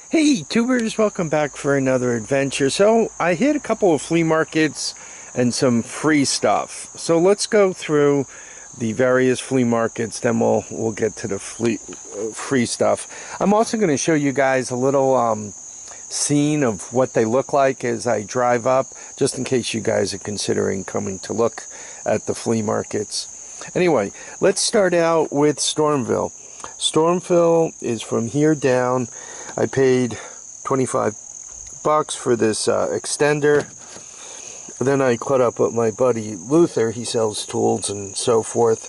Hey tubers, welcome back for another adventure. So I hit a couple of flea markets and some free stuff. So let's go through the various flea markets, then we'll get to the free stuff. I'm also going to show you guys a little scene of what they look like as I drive up, just in case you guys are considering coming to look at the flea markets. Anyway, let's start out with Stormville. Stormville is from here down. I paid $25 for this extender. Then I caught up with my buddy Luther. He sells tools and so forth.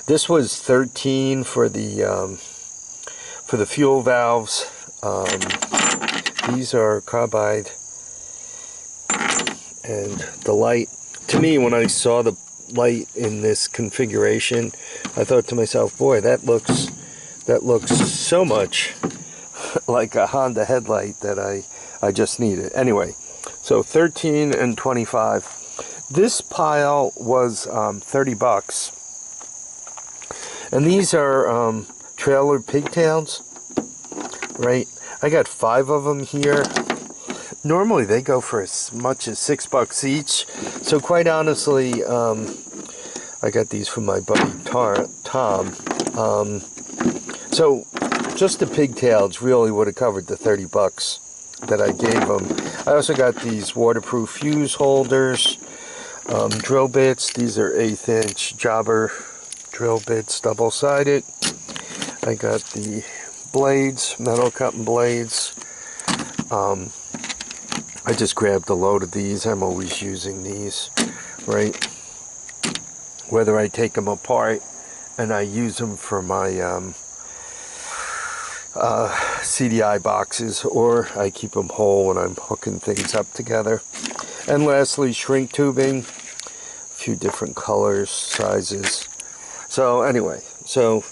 This was $13 for the fuel valves. These are carbide, and the light. To me, when I saw the light in this configuration, I thought to myself, boy, that looks so much like a Honda headlight that I just needed. Anyway, so 13 and 25. This pile was $30, and these are trailer pigtails, right? I got 5 of them here. Normally they go for as much as $6 each. So quite honestly, I got these from my buddy Tom. So just the pigtails really would have covered the $30 that I gave them. I also got these waterproof fuse holders, drill bits. These are 1/8 inch jobber drill bits, double-sided. I got the blades, metal cutting blades. I just grabbed a load of these. I'm always using these, right? Whether I take them apart and I use them for my CDI boxes, or I keep them whole when I'm hooking things up together. And lastly, shrink tubing, a few different colors, sizes. So anyway, so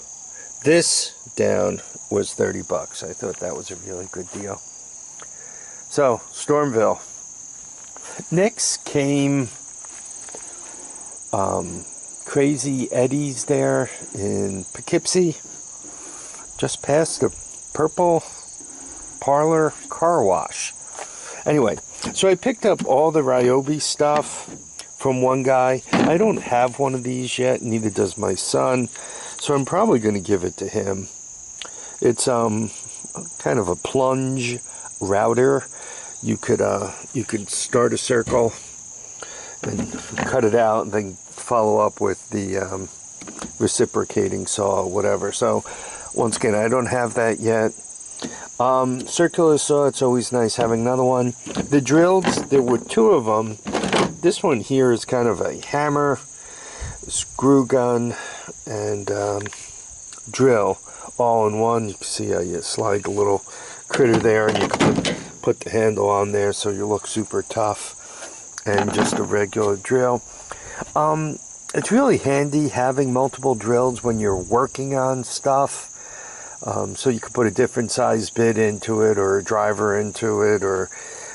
this down was $30. I thought that was a really good deal. So Stormville. Next came Crazy Eddie's there in Poughkeepsie, just past the Purple Parlor Car Wash. Anyway, so I picked up all the Ryobi stuff from one guy. I don't have one of these yet, neither does my son, so I'm probably going to give it to him. It's kind of a plunge router. You could start a circle and cut it out and then follow up with the reciprocating saw or whatever. So once again, I don't have that yet. Circular saw, it's always nice having another one. The drills, there were 2 of them. This one here is kind of a hammer, screw gun, and drill all in one. You can see how you slide the little critter there, and you can put the handle on there so you look super tough. And just a regular drill. It's really handy having multiple drills when you're working on stuff. So you could put a different size bit into it, or a driver into it, or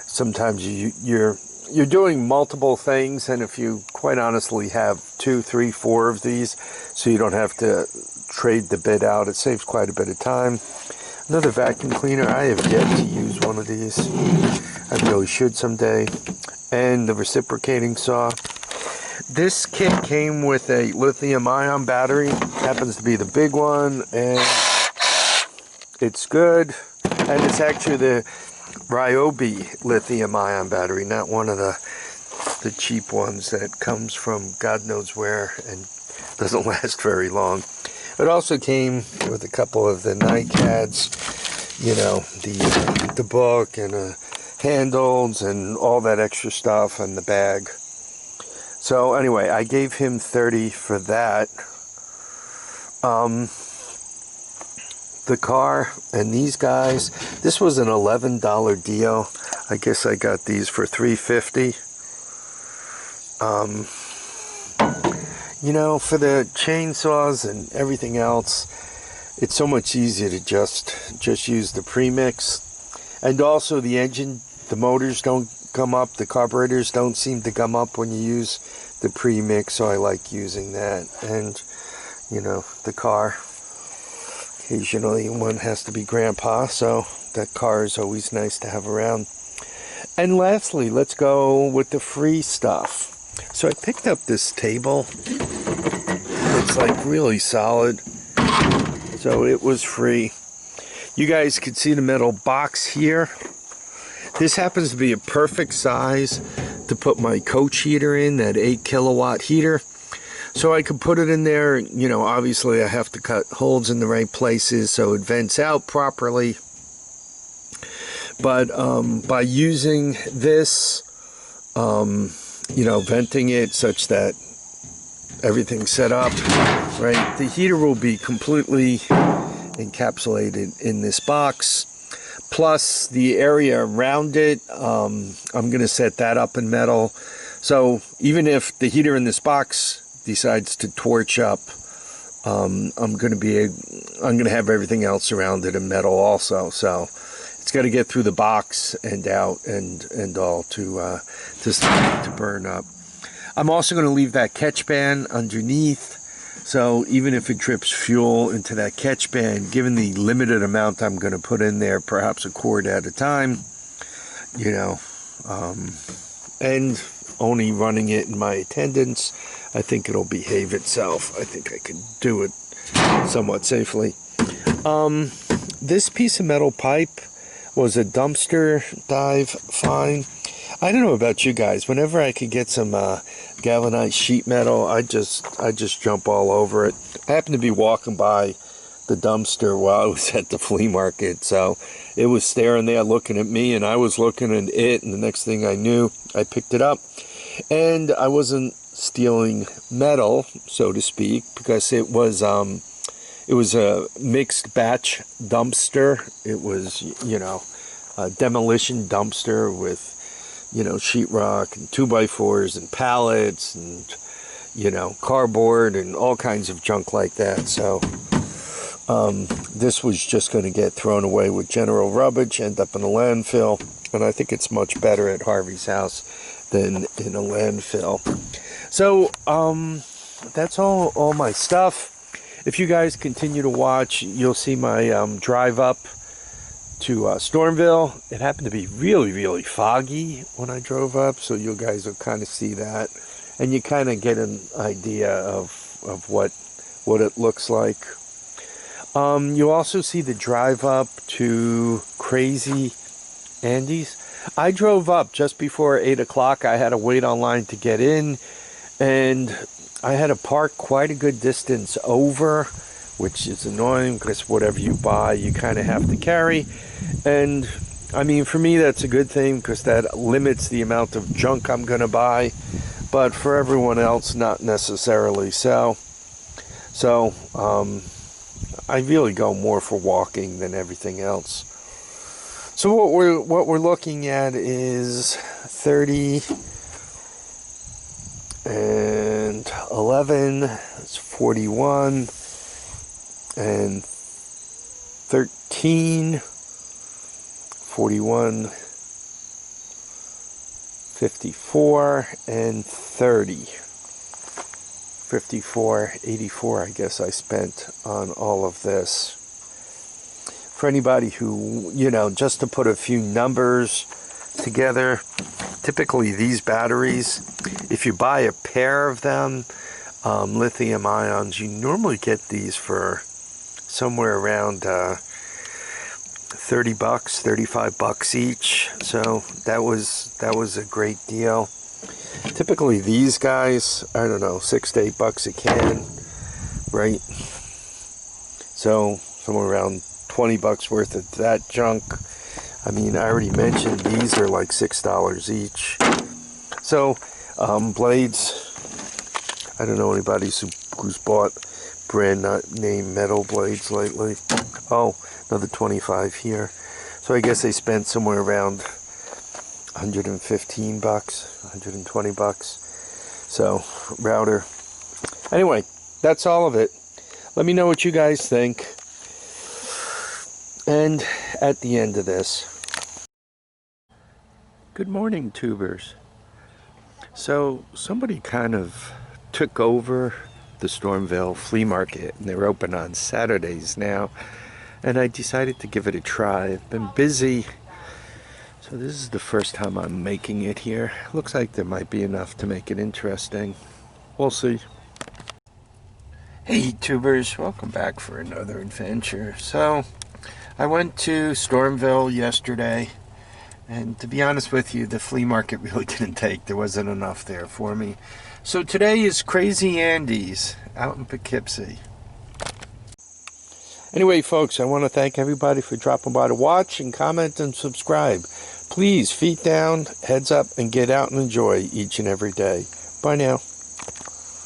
sometimes you're doing multiple things, and if you quite honestly have 2, 3, 4 of these, so you don't have to trade the bit out, it saves quite a bit of time. Another vacuum cleaner. I have yet to use one of these. I really should someday. And the reciprocating saw. This kit came with a lithium-ion battery. Happens to be the big one, and it's good. And it's actually the Ryobi lithium-ion battery, not one of the cheap ones that comes from God knows where and doesn't last very long. It also came with a couple of the NiCads, you know, the book and handles and all that extra stuff, and the bag. So anyway, I gave him $30 for that. The car and these guys, this was an $11 deal. I guess I got these for $3.50. You know, for the chainsaws and everything else, it's so much easier to just use the premix. And also the engine, the motors don't come up, the carburetors don't seem to come up when you use the premix, so I like using that. And, you know, the car occasionally one has to be grandpa, so that car is always nice to have around. And lastly, let's go with the free stuff. So I picked up this table. It's like really solid. So it was free. You guys can see the metal box here. This happens to be a perfect size to put my coach heater in, that 8 kilowatt heater. So I could put it in there. You know, obviously I have to cut holes in the right places so it vents out properly. But by using this, you know, venting it such that everything's set up, right, the heater will be completely encapsulated in this box. Plus the area around it, I'm going to set that up in metal. So even if the heater in this box decides to torch up, I'm going to have everything else around it in metal also. So it's got to get through the box and out and all to burn up. I'm also going to leave that catch band underneath. So even if it drips fuel into that catch band, given the limited amount I'm going to put in there, perhaps a quart at a time, you know, and only running it in my attendance, I think it'll behave itself. I think I can do it somewhat safely. This piece of metal pipe was a dumpster dive fine. I don't know about you guys. Whenever I could get some galvanized sheet metal, I just jump all over it. I happened to be walking by the dumpster while I was at the flea market, so it was staring there looking at me, and I was looking at it, and the next thing I knew, I picked it up. And I wasn't stealing metal, so to speak, because it was a mixed batch dumpster. It was, you know, a demolition dumpster with, you know, sheetrock and 2x4s and pallets and, you know, cardboard and all kinds of junk like that. So this was just going to get thrown away with general rubbish, end up in a landfill, and I think it's much better at Harvey's house than in a landfill. So that's all my stuff. If you guys continue to watch, you'll see my drive up to Stormville. It happened to be really, really foggy when I drove up, so you guys will kind of see that, and you kind of get an idea of what it looks like. You also see the drive up to Crazy Andy's. I drove up just before 8 o'clock. I had to wait online to get in, and I had to park quite a good distance over, which is annoying because whatever you buy, you kind of have to carry. And I mean, for me, that's a good thing because that limits the amount of junk I'm going to buy. But for everyone else, not necessarily so. So I really go more for walking than everything else. So what we're looking at is 30 and 11. It's 41 and 13. 41, 54, and 30. 54, 84, I guess I spent on all of this. For anybody who, you know, just to put a few numbers together, typically these batteries, if you buy a pair of them, lithium ions, you normally get these for somewhere around 30 bucks, 35 bucks each. So that was a great deal. Typically these guys, I don't know, 6 to 8 bucks a can, right? So somewhere around 20 bucks worth of that junk. I mean, I already mentioned these are like $6 each. So blades, I don't know anybody who's bought brand name metal blades lately. Oh, another 25 here. So I guess they spent somewhere around 115 bucks, 120 bucks. So, router. Anyway, that's all of it. Let me know what you guys think. And at the end of this, good morning, tubers. So somebody kind of took over the Stormville flea market, and they're open on Saturdays now, and I decided to give it a try. I've been busy, so this is the first time I'm making it here. Looks like there might be enough to make it interesting. We'll see. Hey tubers, welcome back for another adventure. So I went to Stormville yesterday, and to be honest with you, the flea market really didn't take. There wasn't enough there for me. So today is Crazy Andy's out in Poughkeepsie. Anyway, folks, I want to thank everybody for dropping by to watch and comment and subscribe. Please, feet down, heads up, and get out and enjoy each and every day. Bye now.